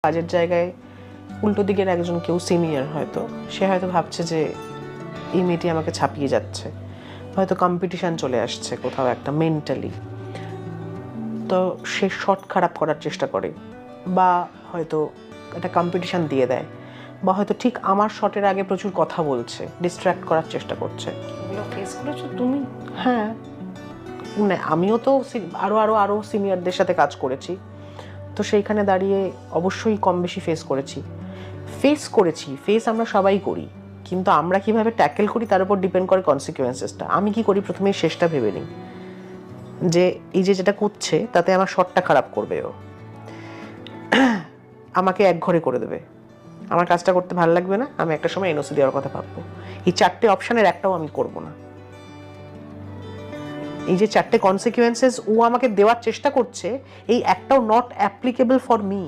কাজের জায়গায় উল্টো দিকের একজন কেউ সিনিয়র হয়তো সে হয়তো ভাবছে যে এই মেয়েটি আমাকে ছাপিয়ে যাচ্ছে, হয়তো কম্পিটিশান চলে আসছে কোথাও একটা মেন্টালি, তো সে শট খারাপ করার চেষ্টা করে বা হয়তো একটা কম্পিটিশান দিয়ে দেয় বা হয়তো ঠিক আমার শটের আগে প্রচুর কথা বলছে, ডিস্ট্র্যাক্ট করার চেষ্টা করছে। এগুলো ফেস করেছো তুমি? হ্যাঁ, না আমিও তো আরও সিনিয়রদের সাথে কাজ করেছি, তো সেইখানে দাঁড়িয়ে অবশ্যই কম বেশি ফেস আমরা সবাই করি, কিন্তু আমরা কিভাবে ট্যাকেল করি তার উপর ডিপেন্ড করে কনসিকুয়েন্সেসটা। আমি কি করি, প্রথমেই শেষটা ভেবে নিই যে এই যে যেটা করছে তাতে আমার শটটা খারাপ করবে, ও আমাকে একঘরে করে দেবে, আমার কাজটা করতে ভালো লাগবে না, আমি একটা সময় এনওসি দেওয়ার কথা ভাববো। এই 4টে অপশনের একটাও আমি করব না। এই যে 4টে কনসিকুয়েন্সেস ও আমাকে দেওয়ার চেষ্টা করছে, এই একটাও নট অ্যাপ্লিকেবল ফর মি।